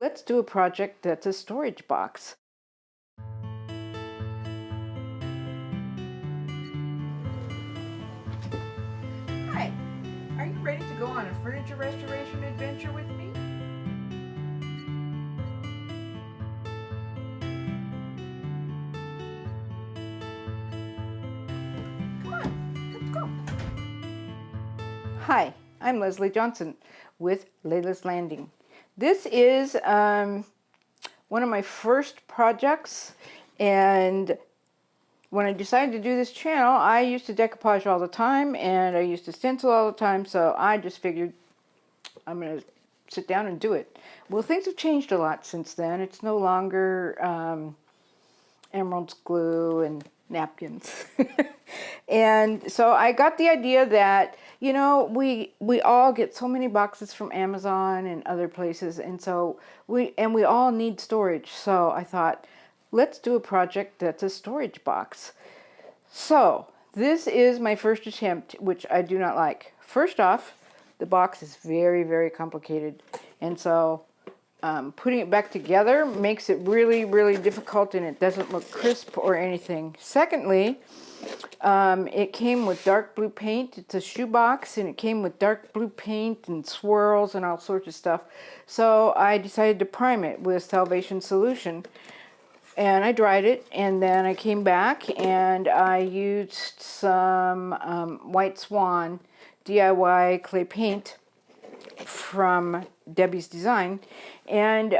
Let's do a project that's a storage box. Hi, are you ready to go on a furniture restoration adventure with me? Come on, let's go. Hi, I'm Leslie Johnson with Layla's Landing. This is one of my first projects, and when I decided to do this channel, I used to decoupage all the time and I used to stencil all the time, so I just figured I'm going to sit down and do it. Well, things have changed a lot since then. It's no longer emeralds glue and napkins. And so I got the idea that, you know, we all get so many boxes from Amazon and other places, and so we all need storage. So I thought, let's do a project that's a storage box. So this is my first attempt, which I do not like. First off, the box is very, very complicated, and so putting it back together makes it really, really difficult, and it doesn't look crisp or anything. Secondly, it came with dark blue paint. It's a shoebox, and it came with dark blue paint and swirls and all sorts of stuff. So I decided to prime it with Salvation Solution, and I dried it, and then I came back and I used some White Swan DIY clay paint from Debbie's Design, and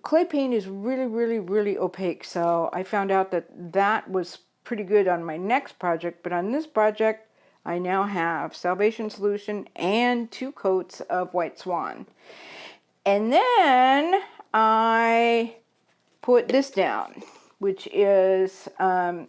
clay paint is really, really, really opaque, so I found out that that was pretty good on my next project. But on this project, I now have Salvation Solution and 2 coats of White Swan. And then I put this down, which is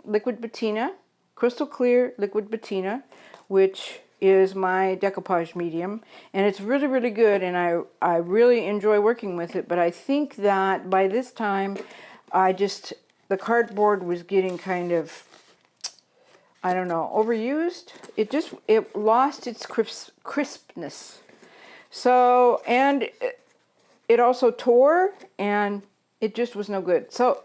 liquid patina, crystal clear liquid patina, which is my decoupage medium, and it's really, really good, and I really enjoy working with it. But I think that by this time the cardboard was getting kind of, I don't know, overused. It lost its crispness. So, and it also tore, and it just was no good. So,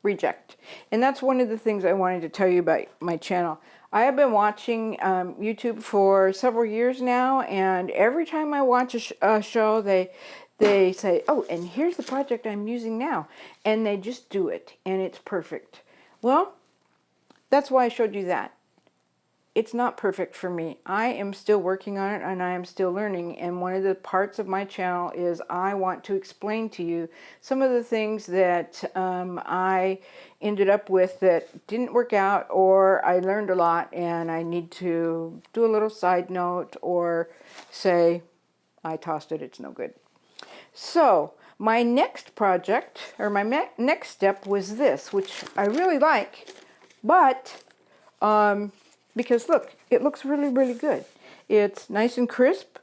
reject. And that's one of the things I wanted to tell you about my channel. I have been watching YouTube for several years now, and every time I watch a show, they say, oh, and here's the project I'm using now. And they just do it, and it's perfect. Well, that's why I showed you that. It's not perfect for me. I am still working on it, and I am still learning. And one of the parts of my channel is I want to explain to you some of the things that I ended up with that didn't work out, or I learned a lot and I need to do a little side note or say, I tossed it, it's no good. So my next project, or my next step, was this, which I really like, but because look, it looks really, really good. It's nice and crisp.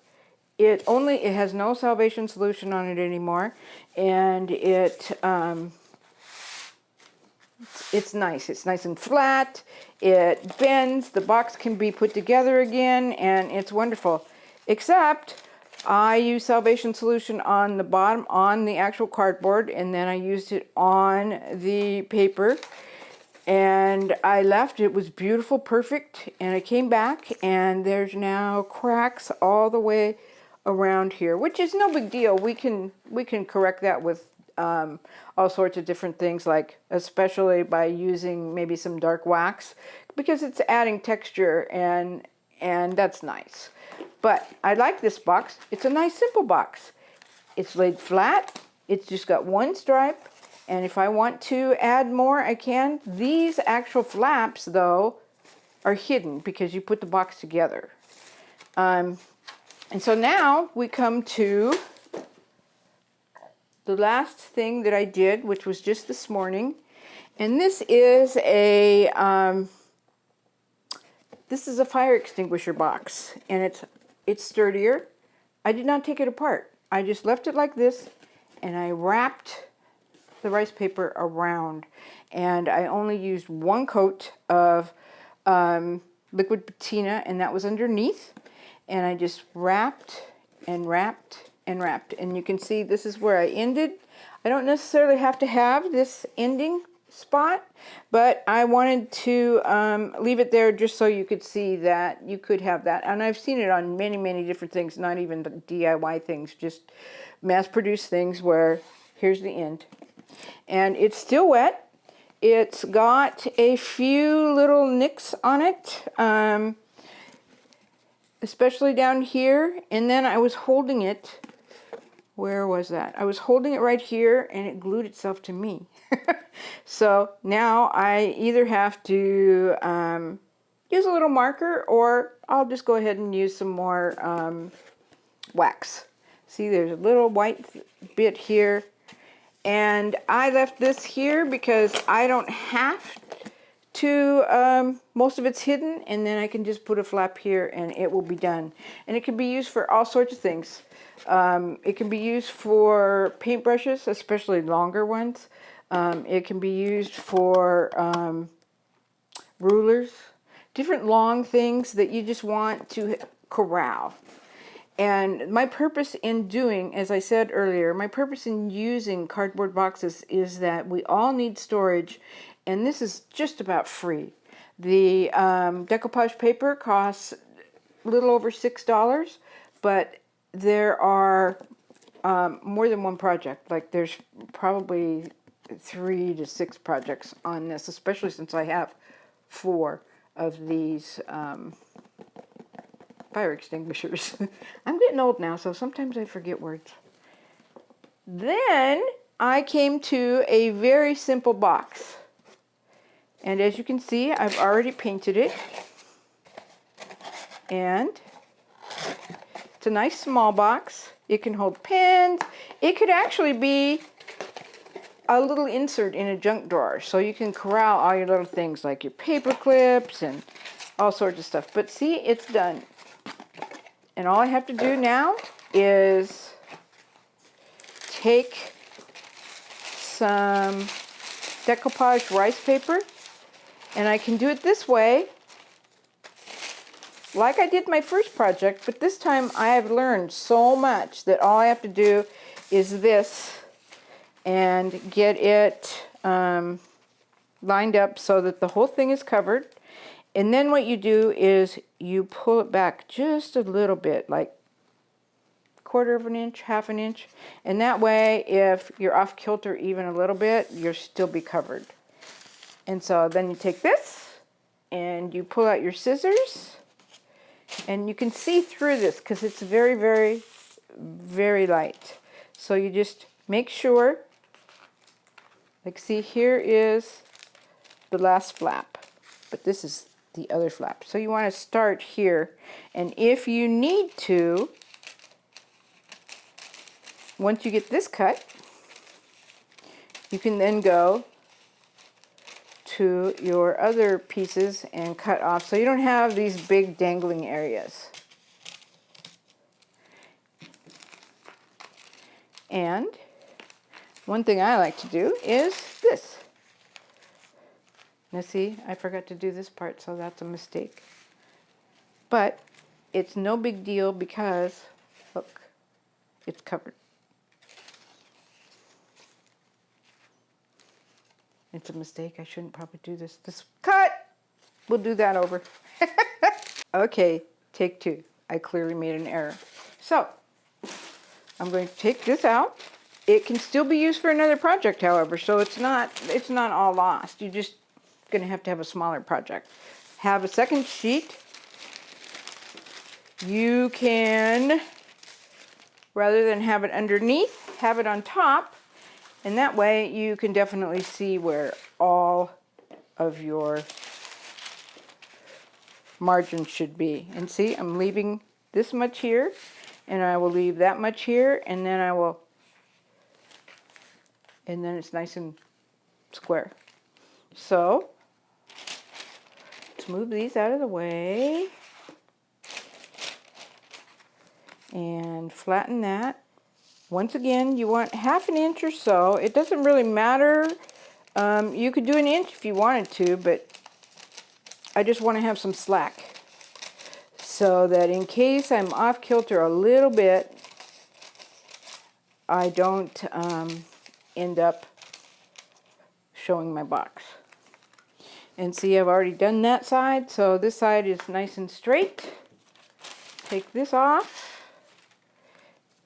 It has no Salvation Solution on it anymore, and it's nice. It's nice and flat. It bends. The box can be put together again, and it's wonderful. Except I use Salvation Solution on the bottom, on the actual cardboard, and then I used it on the paper. And I left, it was beautiful, perfect, and I came back, and there's now cracks all the way around here, which is no big deal. We can correct that with all sorts of different things, like especially by using maybe some dark wax, because it's adding texture, and that's nice. But I like this box. It's a nice, simple box. It's laid flat. It's just got one stripe. And if I want to add more, I can. These actual flaps, though, are hidden because you put the box together. And so now we come to the last thing that I did, which was just this morning. And this is a fire extinguisher box, and it's sturdier. I did not take it apart. I just left it like this, and I wrapped the rice paper around, and I only used 1 coat of liquid patina, and that was underneath, and I just wrapped and wrapped and wrapped. And you can see this is where I ended. I don't necessarily have to have this ending spot, but I wanted to leave it there just so you could see that you could have that. And I've seen it on many, many different things, not even the DIY things, just mass-produced things where here's the end. And it's still wet. It's got a few little nicks on it, especially down here. And then I was holding it, where was that? I was holding it right here and it glued itself to me. So now I either have to use a little marker, or I'll just go ahead and use some more wax. See, there's a little white bit here. And I left this here because I don't have to, most of it's hidden, and then I can just put a flap here and it will be done. And it can be used for all sorts of things. It can be used for paintbrushes, especially longer ones. It can be used for rulers, different long things that you just want to corral. And my purpose in doing, as I said earlier, my purpose in using cardboard boxes is that we all need storage, and this is just about free. The decoupage paper costs a little over $6, but there are more than one project. Like there's probably 3 to 6 projects on this, especially since I have 4 of these fire extinguishers. I'm getting old now, so sometimes I forget words. Then I came to a very simple box. And as you can see, I've already painted it. And it's a nice small box. It can hold pens. It could actually be a little insert in a junk drawer, so you can corral all your little things like your paper clips and all sorts of stuff. But see, it's done. And all I have to do now is take some decoupage rice paper, and I can do it this way like I did my first project, but this time I have learned so much that all I have to do is this and get it lined up so that the whole thing is covered. And then what you do is you pull it back just a little bit, like 1/4 of an inch, 1/2 an inch. And that way, if you're off kilter even a little bit, you'll still be covered. And so then you take this and you pull out your scissors, and you can see through this because it's very, very, very light. So you just make sure, like see, here is the last flap, but this is the other flap. So you want to start here, and if you need to, once you get this cut, you can then go to your other pieces and cut off so you don't have these big dangling areas. And one thing I like to do is this. Now see, I forgot to do this part, so that's a mistake. But it's no big deal because, look, it's covered. It's a mistake. I shouldn't probably do this. Cut! We'll do that over. Okay, take 2. I clearly made an error. So, I'm going to take this out. It can still be used for another project, however, so it's not all lost. You're just going to have a smaller project. Have a second sheet. You can, rather than have it underneath, have it on top, and that way you can definitely see where all of your margins should be. And see, I'm leaving this much here, and I will leave that much here, and then and then it's nice and square. So, let's move these out of the way and flatten that. Once again, you want 1/2 an inch or so. It doesn't really matter. You could do an inch if you wanted to, but I just want to have some slack so that in case I'm off kilter a little bit, I don't end up showing my box. And see, I've already done that side, so this side is nice and straight. Take this off,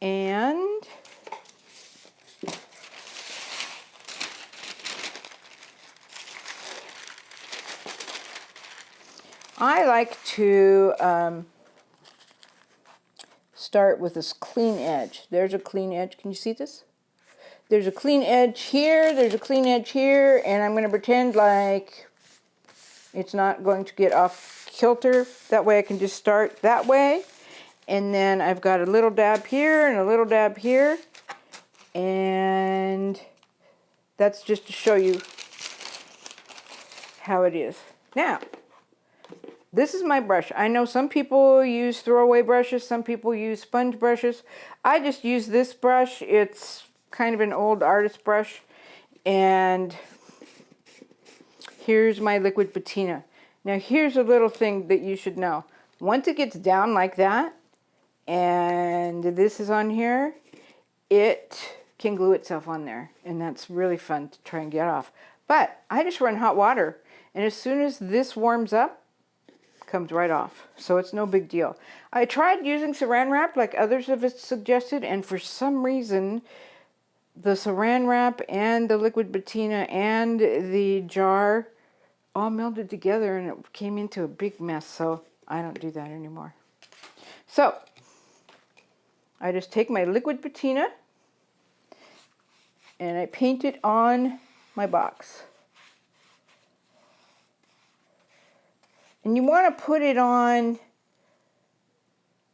and I like to start with this clean edge. There's a clean edge. Can you see this? There's a clean edge here, there's a clean edge here, and I'm going to pretend like it's not going to get off kilter. That way I can just start that way. And then I've got a little dab here and a little dab here. And that's just to show you how it is. Now, this is my brush. I know some people use throwaway brushes, some people use sponge brushes. I just use this brush. It's kind of an old artist brush. And here's my liquid patina. Now here's a little thing that you should know. Once it gets down like that, and this is on here, it can glue itself on there. And that's really fun to try and get off. But I just run hot water. And as soon as this warms up, it comes right off. So it's no big deal. I tried using saran wrap like others have suggested. And for some reason, the saran wrap and the liquid patina and the jar all melded together and it came into a big mess. So I don't do that anymore. So I just take my liquid patina and I paint it on my box. And you want to put it on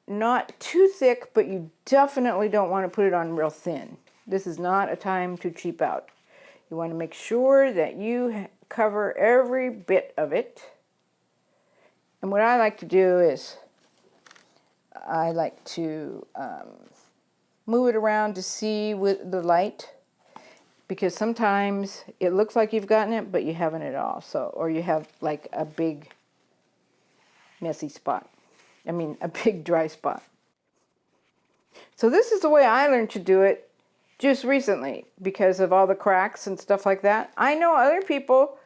not too thick, but you definitely don't want to put it on real thin. This is not a time to cheap out. You want to make sure that you cover every bit of it. And what I like to do is I like to move it around to see with the light, because sometimes it looks like you've gotten it, but you haven't at all. So, or you have like a big messy spot. I mean, a big dry spot. So this is the way I learned to do it just recently because of all the cracks and stuff like that. I know other people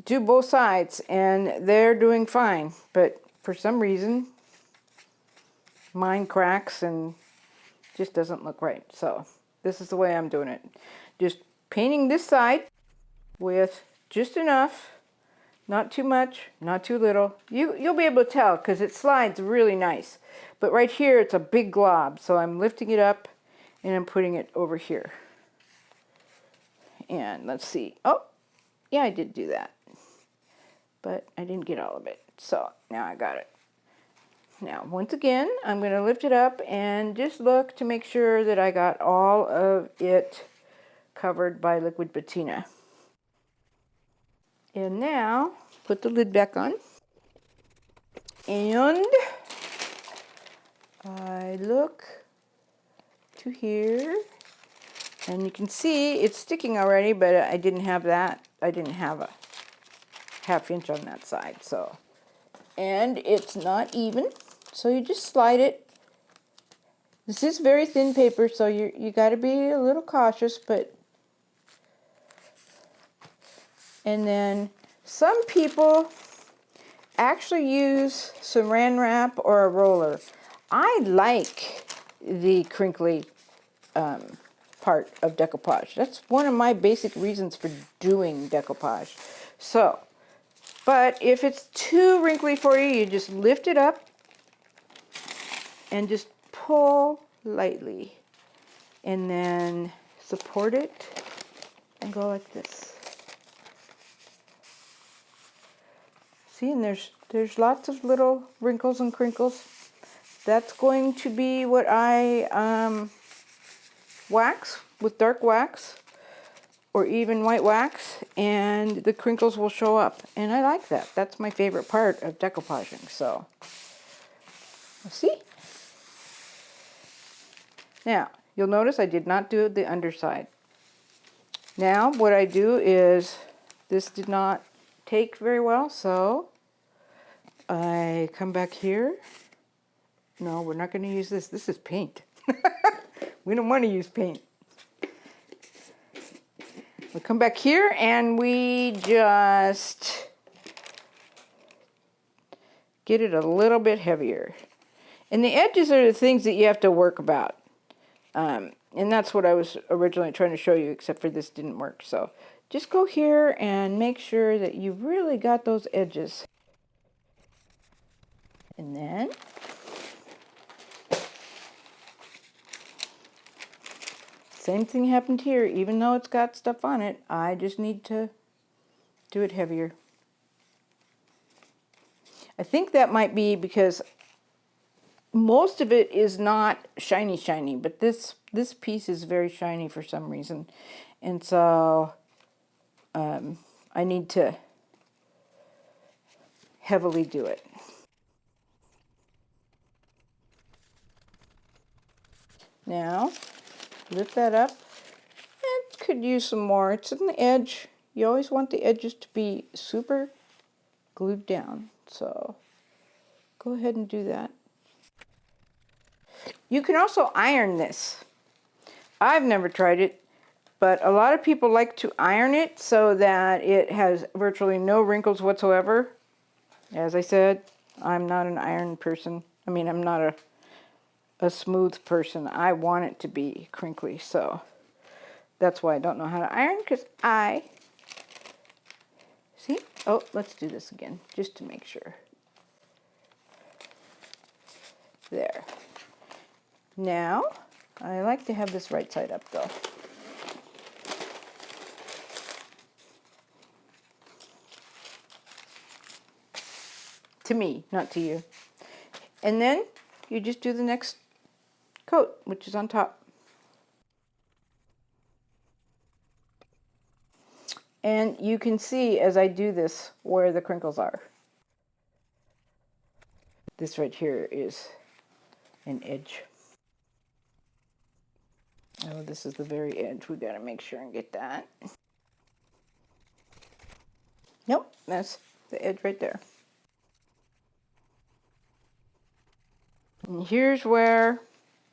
do both sides and they're doing fine, but for some reason mine cracks and just doesn't look right. So this is the way I'm doing it. Just painting this side with just enough, not too much, not too little. You'll be able to tell because it slides really nice. But right here it's a big glob, so I'm lifting it up and I'm putting it over here. And let's see. Oh, yeah, I did do that. But I didn't get all of it. So now I got it. Now, once again, I'm going to lift it up and just look to make sure that I got all of it covered by liquid patina. And now, put the lid back on. And I look to here. And you can see it's sticking already, but I didn't have that. I didn't have a ½ inch on that side. So, and it's not even. So you just slide it. This is very thin paper, so you got to be a little cautious, but. And then some people actually use saran wrap or a roller. I like the crinkly part of decoupage. That's one of my basic reasons for doing decoupage. So, but if it's too wrinkly for you, you just lift it up and just pull lightly. And then support it and go like this. See, and there's lots of little wrinkles and crinkles. That's going to be what I wax with dark wax or even white wax, and the crinkles will show up. And I like that. That's my favorite part of decoupaging. So, see? Now, you'll notice I did not do the underside. Now, what I do is, this did not take very well, so I come back here. No, we're not going to use this. This is paint. We don't want to use paint. We come back here and we just get it a little bit heavier. And the edges are the things that you have to work about. And that's what I was originally trying to show you, except for this didn't work. So just go here and make sure that you really got those edges. And then same thing happened here. Even though it's got stuff on it, I just need to do it heavier. I think that might be because most of it is not shiny, but this piece is very shiny for some reason. And so I need to heavily do it. Now, lift that up. It could use some more. It's on the edge. You always want the edges to be super glued down. So go ahead and do that. You can also iron this. I've never tried it, but a lot of people like to iron it so that it has virtually no wrinkles whatsoever. As I said, I'm not an iron person. I mean, I'm not a smooth person. I want it to be crinkly, so that's why I don't know how to iron, because see? Oh, let's do this again, just to make sure. There. Now, I like to have this right side up, though. To me, not to you. And then you just do the next coat, which is on top. And you can see as I do this where the crinkles are. This right here is an edge. Oh, this is the very edge. We gotta make sure and get that. Nope, that's the edge right there. And here's where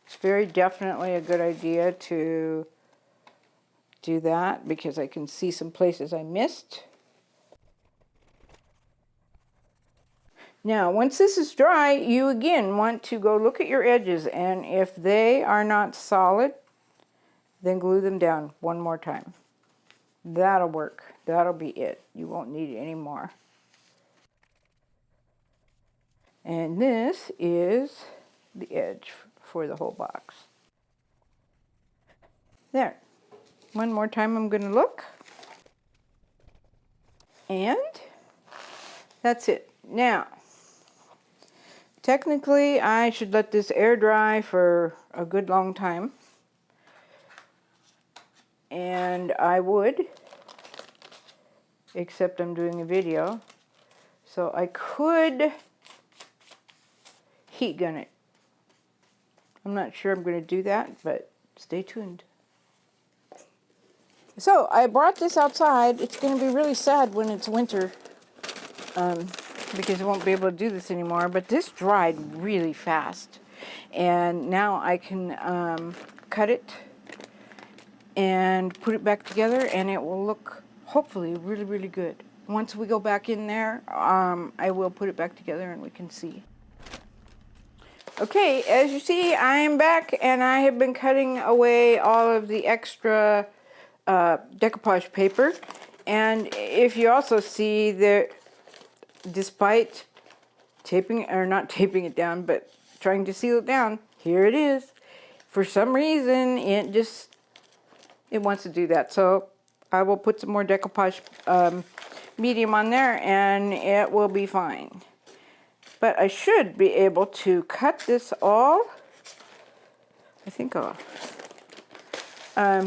it's very definitely a good idea to do that, because I can see some places I missed. Now, once this is dry, you again want to go look at your edges, and if they are not solid, then glue them down one more time. That'll work. That'll be it. You won't need it anymore. And this is the edge for the whole box. There. One more time I'm going to look. And that's it. Now, technically I should let this air dry for a good long time. And I would, except I'm doing a video, so I could heat gun it. I'm not sure I'm going to do that, but stay tuned. So I brought this outside. It's going to be really sad when it's winter, because I won't be able to do this anymore, but this dried really fast. And now I can cut it and put it back together, and it will look hopefully really, really good. Once we go back in there, I will put it back together and we can see. Okay, as you see, I am back, and I have been cutting away all of the extra decoupage paper. And if you also see that, despite taping, or not taping it down, but trying to seal it down, here it is. For some reason, it wants to do that. So I will put some more decoupage medium on there, and it will be fine. But I should be able to cut this all. I think I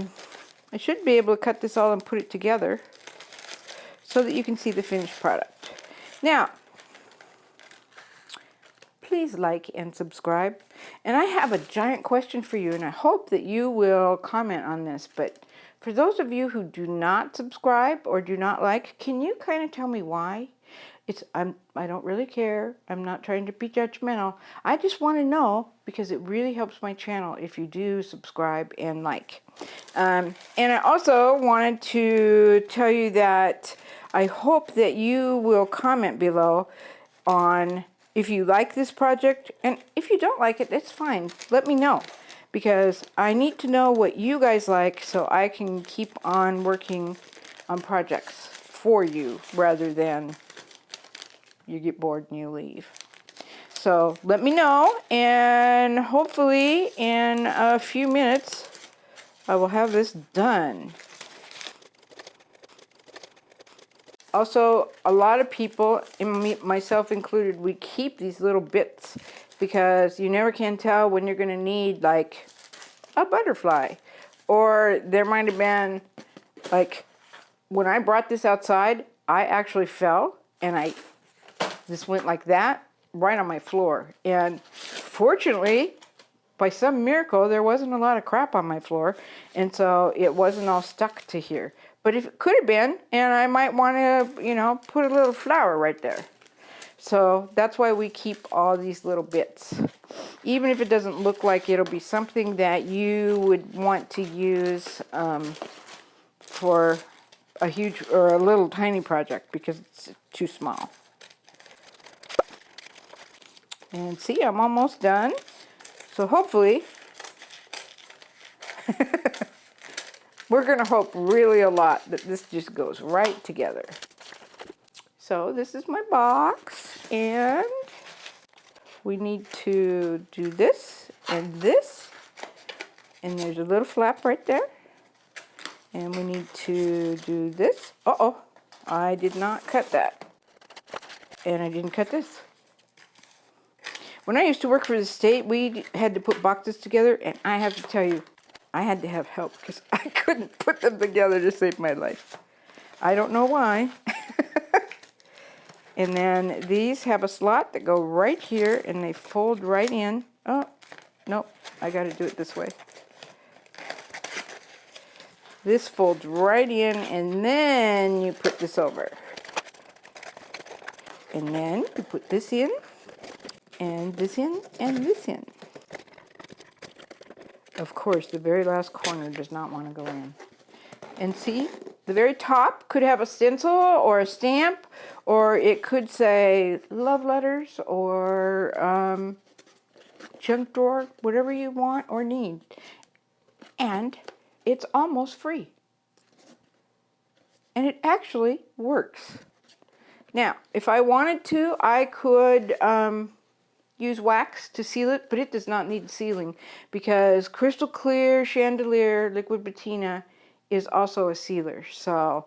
should be able to cut this all and put it together so that you can see the finished product. Now, please like and subscribe. And I have a giant question for you, and I hope that you will comment on this. But for those of you who do not subscribe or do not like, can you kind of tell me why? I don't really care. I'm not trying to be judgmental. I just want to know, because it really helps my channel if you do subscribe and like. And I also wanted to tell you that I hope that you will comment below on if you like this project, and if you don't like it, it's fine. Let me know, because I need to know what you guys like so I can keep on working on projects for you rather than you get bored and you leave. So let me know, and hopefully in a few minutes I will have this done. Also, a lot of people, myself included, we keep these little bits because you never can tell when you're going to need like a butterfly. Or there might have been, like, when I brought this outside, I actually fell and this went like that right on my floor. And fortunately, by some miracle, there wasn't a lot of crap on my floor, and so it wasn't all stuck to here. But if it could have been, and I might want to, you know, put a little flower right there. So that's why we keep all these little bits. Even if it doesn't look like it'll be something that you would want to use for a huge or a little tiny project, because it's too small. And see, I'm almost done. So hopefully, we're going to hope really a lot that this just goes right together. So this is my box, and we need to do this, and there's a little flap right there. And we need to do this. Uh-oh, I did not cut that. And I didn't cut this. When I used to work for the state, we had to put boxes together, and I have to tell you, I had to have help because I couldn't put them together to save my life. I don't know why. And then these have a slot that go right here, and they fold right in. Oh, nope, I got to do it this way. This folds right in, and then you put this over. And then you put this in, and this in, and this in. Of course, the very last corner does not want to go in. And see, the very top could have a stencil or a stamp, or it could say love letters or junk drawer, whatever you want or need. And it's almost free. And it actually works. Now, if I wanted to, I could use wax to seal it, but it does not need sealing because Crystal Clear Chandelier Liquid Patina is also a sealer, so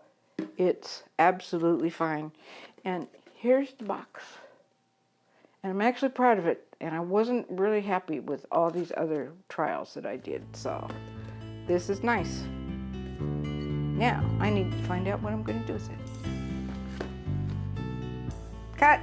it's absolutely fine. And here's the box. And I'm actually proud of it, and I wasn't really happy with all these other trials that I did, so this is nice. Now, I need to find out what I'm going to do with it. Cut!